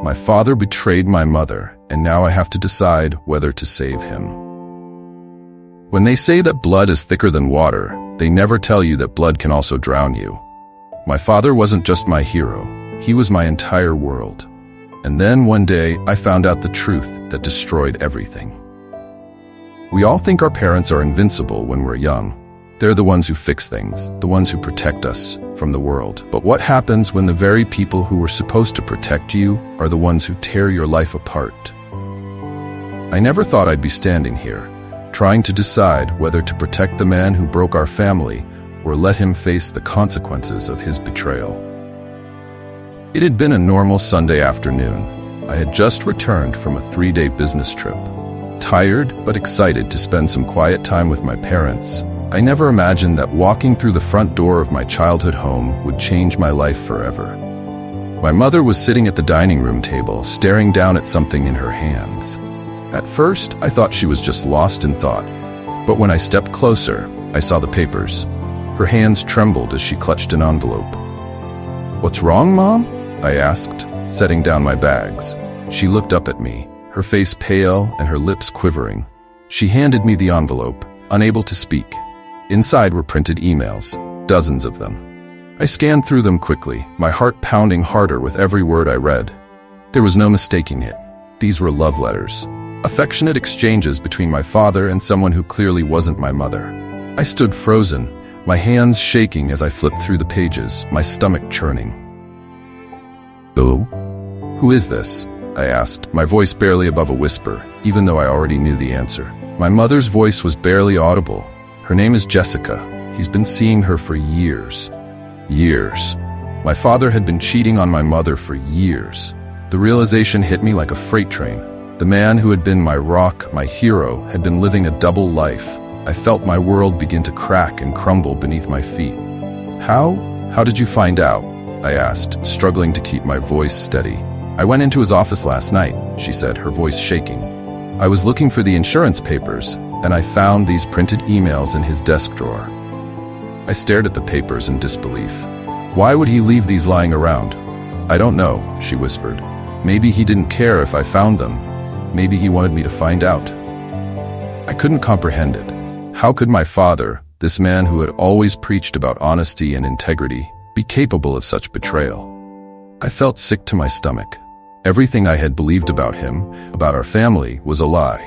My father betrayed my mother, and now I have to decide whether to save him. When they say that blood is thicker than water, they never tell you that blood can also drown you. My father wasn't just my hero, he was my entire world. And then one day, I found out the truth that destroyed everything. We all think our parents are invincible when we're young. They're the ones who fix things, the ones who protect us from the world. But what happens when the very people who were supposed to protect you are the ones who tear your life apart? I never thought I'd be standing here, trying to decide whether to protect the man who broke our family or let him face the consequences of his betrayal. It had been a normal Sunday afternoon. I had just returned from a 3-day business trip. Tired but excited to spend some quiet time with my parents, I never imagined that walking through the front door of my childhood home would change my life forever. My mother was sitting at the dining room table, staring down at something in her hands. At first, I thought she was just lost in thought, but when I stepped closer, I saw the papers. Her hands trembled as she clutched an envelope. "What's wrong, Mom?" I asked, setting down my bags. She looked up at me, her face pale and her lips quivering. She handed me the envelope, unable to speak. Inside were printed emails, dozens of them. I scanned through them quickly, my heart pounding harder with every word I read. There was no mistaking it. These were love letters, affectionate exchanges between my father and someone who clearly wasn't my mother. I stood frozen, my hands shaking as I flipped through the pages, my stomach churning. Who is this?" I asked, my voice barely above a whisper, even though I already knew the answer. My mother's voice was barely audible. "Her name is Jessica. He's been seeing her for years." Years. My father had been cheating on my mother for years. The realization hit me like a freight train. The man who had been my rock, my hero, had been living a double life. I felt my world begin to crack and crumble beneath my feet. How did you find out?" I asked, struggling to keep my voice steady. "I went into his office last night," she said, her voice shaking. "I was looking for the insurance papers, and I found these printed emails in his desk drawer." I stared at the papers in disbelief. "Why would he leave these lying around?" "I don't know," she whispered. "Maybe he didn't care if I found them. Maybe he wanted me to find out." I couldn't comprehend it. How could my father, this man who had always preached about honesty and integrity, be capable of such betrayal? I felt sick to my stomach. Everything I had believed about him, about our family, was a lie.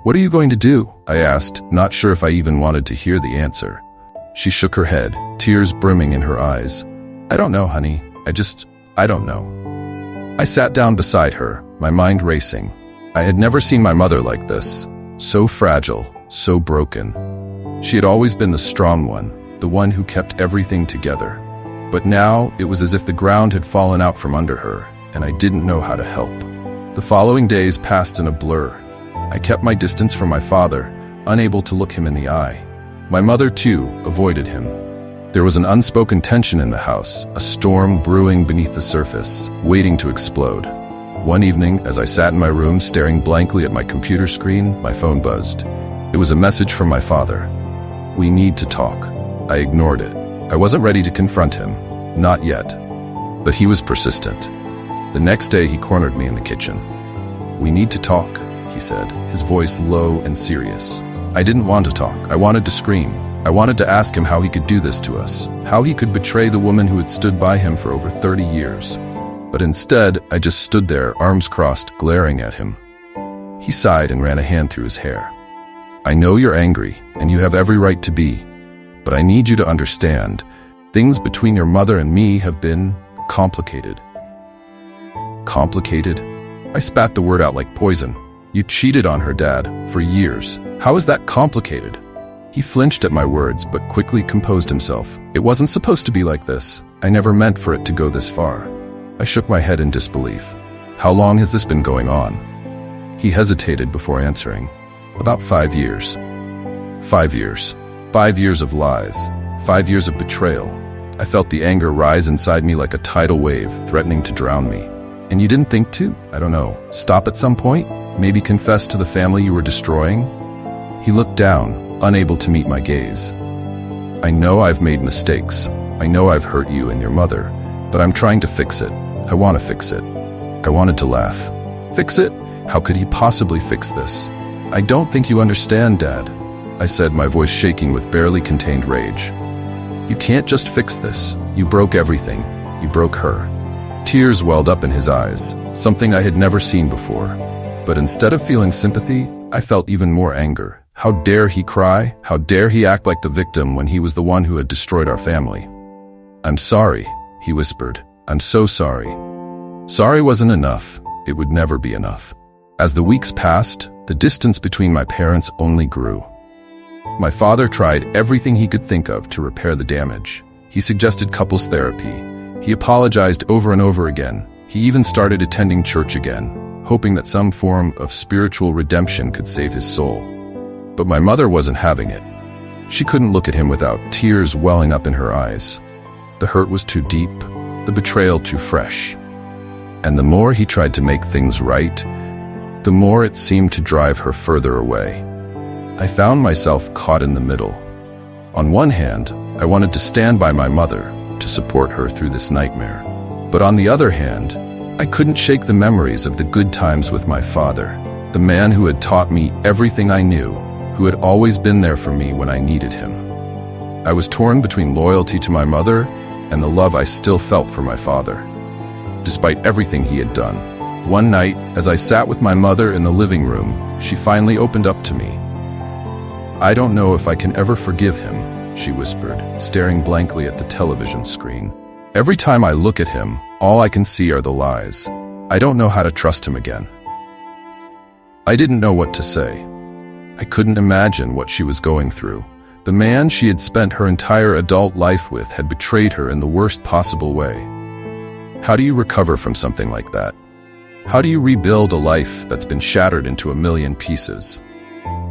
"What are you going to do?" I asked, not sure if I even wanted to hear the answer. She shook her head, tears brimming in her eyes. "I don't know, honey. I don't know." I sat down beside her, my mind racing. I had never seen my mother like this. So fragile, so broken. She had always been the strong one, the one who kept everything together. But now, it was as if the ground had fallen out from under her, and I didn't know how to help. The following days passed in a blur. I kept my distance from my father, unable to look him in the eye. My mother, too, avoided him. There was an unspoken tension in the house, a storm brewing beneath the surface, waiting to explode. One evening, as I sat in my room staring blankly at my computer screen, my phone buzzed. It was a message from my father. "We need to talk." I ignored it. I wasn't ready to confront him. Not yet. But he was persistent. The next day, he cornered me in the kitchen. "We need to talk," he said, his voice low and serious. I didn't want to talk. I wanted to scream. I wanted to ask him how he could do this to us, how he could betray the woman who had stood by him for over 30 years. But instead, I just stood there, arms crossed, glaring at him. He sighed and ran a hand through his hair. "I know you're angry, and you have every right to be, but I need you to understand, things between your mother and me have been complicated." Complicated? I spat the word out like poison. "You cheated on her, Dad, for years. How is that complicated?" He flinched at my words, but quickly composed himself. "It wasn't supposed to be like this. I never meant for it to go this far." I shook my head in disbelief. "How long has this been going on?" He hesitated before answering. "About 5 years." 5 years. 5 years of lies. 5 years of betrayal. I felt the anger rise inside me like a tidal wave, threatening to drown me. "And you didn't think to, I don't know, stop at some point? Maybe confess to the family you were destroying?" He looked down, unable to meet my gaze. "I know I've made mistakes. I know I've hurt you and your mother, but I'm trying to fix it. I want to fix it. I wanted to laugh. Fix it? How could he possibly fix this? I don't think you understand, Dad, I said, my voice shaking with barely contained rage. You can't just fix this. You broke everything. You broke her. Tears welled up in his eyes, something I had never seen before. But instead of feeling sympathy, I felt even more anger. How dare he cry? How dare he act like the victim when he was the one who had destroyed our family? I'm sorry, he whispered. I'm so sorry. Sorry wasn't enough. It would never be enough. As the weeks passed, the distance between my parents only grew. My father tried everything he could think of to repair the damage. He suggested couples therapy. He apologized over and over again. He even started attending church again, hoping that some form of spiritual redemption could save his soul. But my mother wasn't having it. She couldn't look at him without tears welling up in her eyes. The hurt was too deep, the betrayal too fresh. And the more he tried to make things right, the more it seemed to drive her further away. I found myself caught in the middle. On one hand, I wanted to stand by my mother, to support her through this nightmare. But on the other hand, I couldn't shake the memories of the good times with my father, the man who had taught me everything I knew, who had always been there for me when I needed him. I was torn between loyalty to my mother and the love I still felt for my father. Despite everything he had done, one night, as I sat with my mother in the living room, she finally opened up to me. I don't know if I can ever forgive him, she whispered, staring blankly at the television screen. Every time I look at him, all I can see are the lies. I don't know how to trust him again. I didn't know what to say. I couldn't imagine what she was going through. The man she had spent her entire adult life with had betrayed her in the worst possible way. How do you recover from something like that? How do you rebuild a life that's been shattered into a million pieces?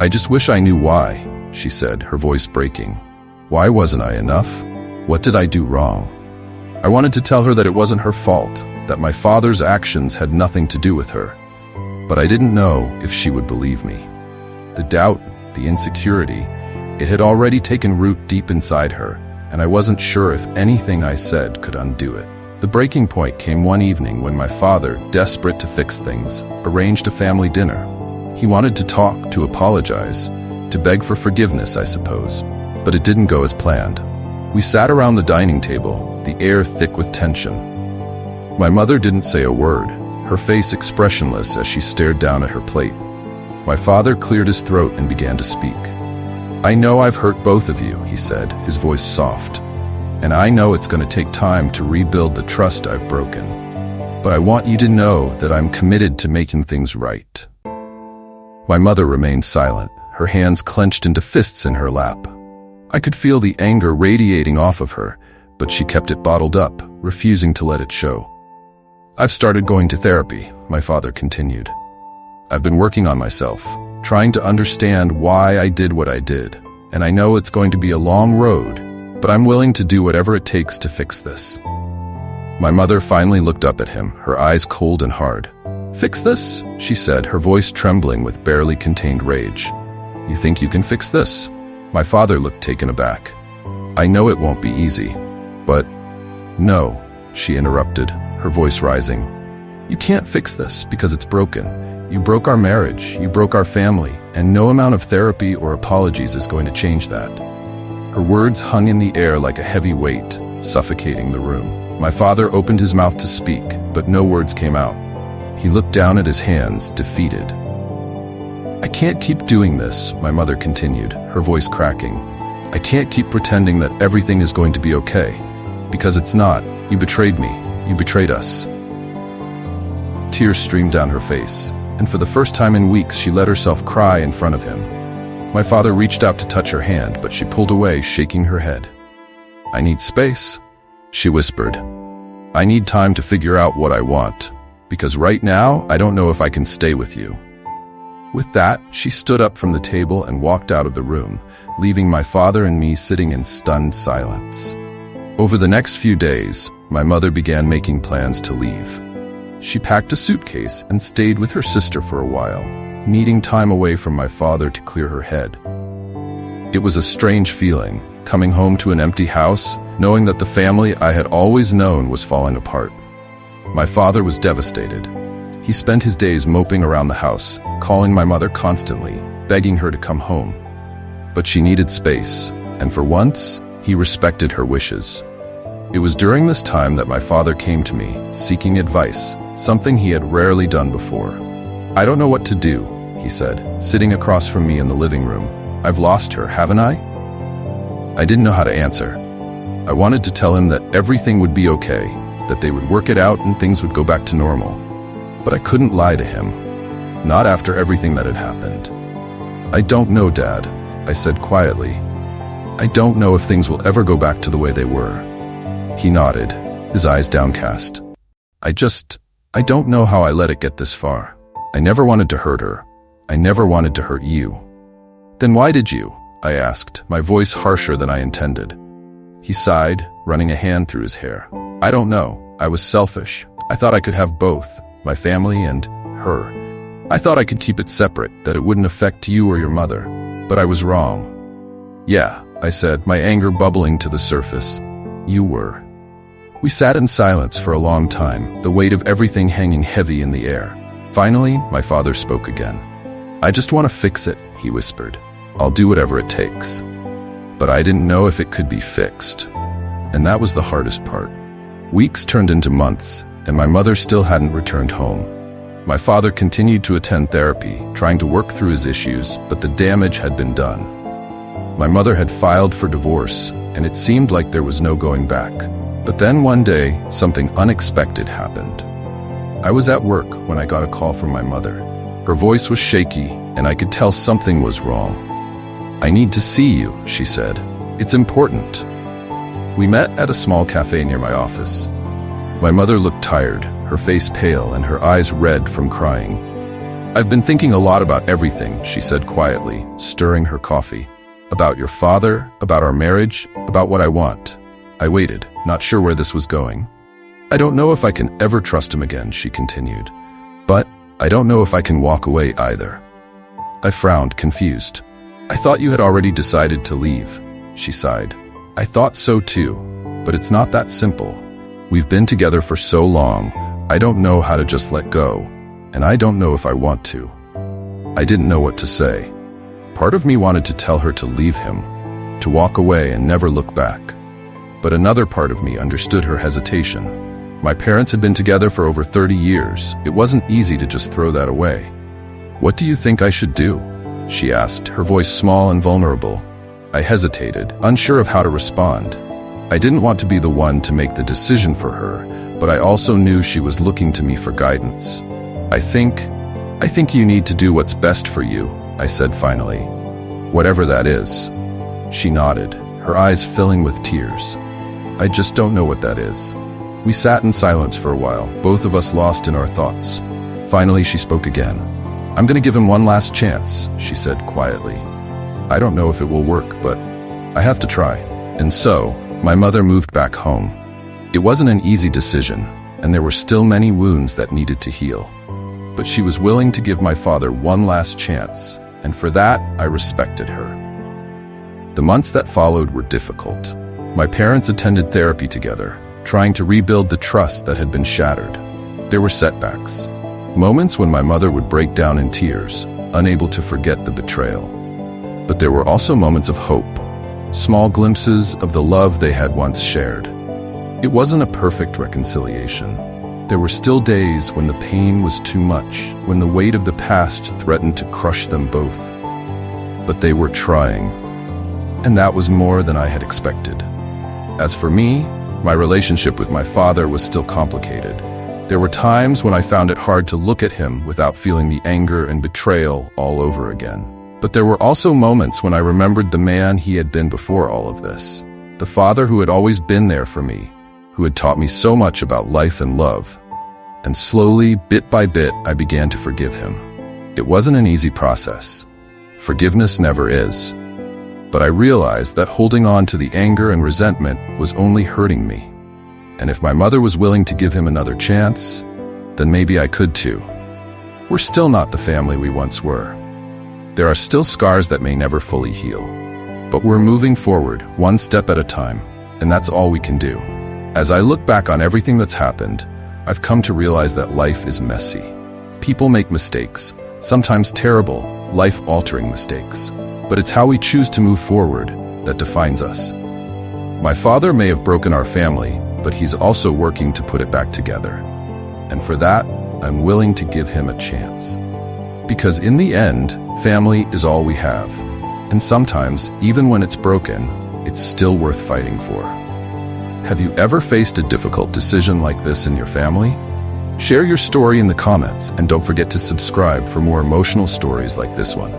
I just wish I knew why, she said, her voice breaking. Why wasn't I enough? What did I do wrong? I wanted to tell her that it wasn't her fault, that my father's actions had nothing to do with her. But I didn't know if she would believe me. The doubt, the insecurity, it had already taken root deep inside her, and I wasn't sure if anything I said could undo it. The breaking point came one evening when my father, desperate to fix things, arranged a family dinner. He wanted to talk, to apologize, to beg for forgiveness, I suppose. But it didn't go as planned. We sat around the dining table, the air thick with tension. My mother didn't say a word, her face expressionless as she stared down at her plate. My father cleared his throat and began to speak. I know I've hurt both of you, he said, his voice soft. And I know it's going to take time to rebuild the trust I've broken. But I want you to know that I'm committed to making things right. My mother remained silent, her hands clenched into fists in her lap. I could feel the anger radiating off of her, but she kept it bottled up, refusing to let it show. I've started going to therapy, my father continued. I've been working on myself, trying to understand why I did what I did. And I know it's going to be a long road, but I'm willing to do whatever it takes to fix this. My mother finally looked up at him, her eyes cold and hard. Fix this? She said, her voice trembling with barely contained rage. You think you can fix this? My father looked taken aback. I know it won't be easy, but... No, she interrupted, her voice rising. You can't fix this because it's broken. You broke our marriage, you broke our family, and no amount of therapy or apologies is going to change that. Her words hung in the air like a heavy weight, suffocating the room. My father opened his mouth to speak, but no words came out. He looked down at his hands, defeated. I can't keep doing this, my mother continued, her voice cracking. I can't keep pretending that everything is going to be okay. Because it's not. You betrayed me. You betrayed us. Tears streamed down her face, and for the first time in weeks she let herself cry in front of him. My father reached out to touch her hand, but she pulled away, shaking her head. I need space, she whispered. I need time to figure out what I want, because right now I don't know if I can stay with you. With that, she stood up from the table and walked out of the room, leaving my father and me sitting in stunned silence. Over the next few days, my mother began making plans to leave. She packed a suitcase and stayed with her sister for a while, needing time away from my father to clear her head. It was a strange feeling, coming home to an empty house, knowing that the family I had always known was falling apart. My father was devastated. He spent his days moping around the house, calling my mother constantly, begging her to come home. But she needed space, and for once, he respected her wishes. It was during this time that my father came to me, seeking advice, something he had rarely done before. "I don't know what to do," he said, sitting across from me in the living room. "I've lost her, haven't I?" I didn't know how to answer. I wanted to tell him that everything would be okay, that they would work it out and things would go back to normal. But I couldn't lie to him. Not after everything that had happened. "I don't know, Dad," I said quietly. "I don't know if things will ever go back to the way they were." He nodded, his eyes downcast. I don't know how I let it get this far. I never wanted to hurt her. I never wanted to hurt you." "Then why did you?" I asked, my voice harsher than I intended. He sighed, running a hand through his hair. "I don't know. I was selfish. I thought I could have both, my family and her. I thought I could keep it separate, that it wouldn't affect you or your mother. But I was wrong." "Yeah," I said, my anger bubbling to the surface. "You were." We sat in silence for a long time, the weight of everything hanging heavy in the air. Finally, my father spoke again. "I just want to fix it," he whispered. "I'll do whatever it takes." But I didn't know if it could be fixed. And that was the hardest part. Weeks turned into months, and my mother still hadn't returned home. My father continued to attend therapy, trying to work through his issues, but the damage had been done. My mother had filed for divorce, and it seemed like there was no going back. But then one day, something unexpected happened. I was at work when I got a call from my mother. Her voice was shaky, and I could tell something was wrong. "I need to see you," she said. "It's important." We met at a small cafe near my office. My mother looked tired, her face pale and her eyes red from crying. "I've been thinking a lot about everything," she said quietly, stirring her coffee. "About your father, about our marriage, about what I want." I waited, not sure where this was going. "I don't know if I can ever trust him again," she continued. "But I don't know if I can walk away either." I frowned, confused. "I thought you had already decided to leave," she sighed. "I thought so too, but it's not that simple. We've been together for so long, I don't know how to just let go, and I don't know if I want to." I didn't know what to say. Part of me wanted to tell her to leave him, to walk away and never look back. But another part of me understood her hesitation. My parents had been together for over 30 years. It wasn't easy to just throw that away. "What do you think I should do?" she asked, her voice small and vulnerable. I hesitated, unsure of how to respond. I didn't want to be the one to make the decision for her, but I also knew she was looking to me for guidance. I think you need to do what's best for you," I said finally. "Whatever that is." She nodded, her eyes filling with tears. "I just don't know what that is." We sat in silence for a while, both of us lost in our thoughts. Finally, she spoke again. "I'm going to give him one last chance," she said quietly. "I don't know if it will work, but I have to try." And so, my mother moved back home. It wasn't an easy decision, and there were still many wounds that needed to heal. But she was willing to give my father one last chance, and for that, I respected her. The months that followed were difficult. My parents attended therapy together, trying to rebuild the trust that had been shattered. There were setbacks. Moments when my mother would break down in tears, unable to forget the betrayal. But there were also moments of hope, small glimpses of the love they had once shared. It wasn't a perfect reconciliation. There were still days when the pain was too much, when the weight of the past threatened to crush them both. But they were trying, and that was more than I had expected. As for me, my relationship with my father was still complicated. There were times when I found it hard to look at him without feeling the anger and betrayal all over again. But there were also moments when I remembered the man he had been before all of this. The father who had always been there for me, who had taught me so much about life and love. And slowly, bit by bit, I began to forgive him. It wasn't an easy process. Forgiveness never is. But I realized that holding on to the anger and resentment was only hurting me. And if my mother was willing to give him another chance, then maybe I could too. We're still not the family we once were. There are still scars that may never fully heal. But we're moving forward, one step at a time, and that's all we can do. As I look back on everything that's happened, I've come to realize that life is messy. People make mistakes, sometimes terrible, life-altering mistakes. But it's how we choose to move forward that defines us. My father may have broken our family, but he's also working to put it back together. And for that, I'm willing to give him a chance. Because in the end, family is all we have. And sometimes, even when it's broken, it's still worth fighting for. Have you ever faced a difficult decision like this in your family? Share your story in the comments and don't forget to subscribe for more emotional stories like this one.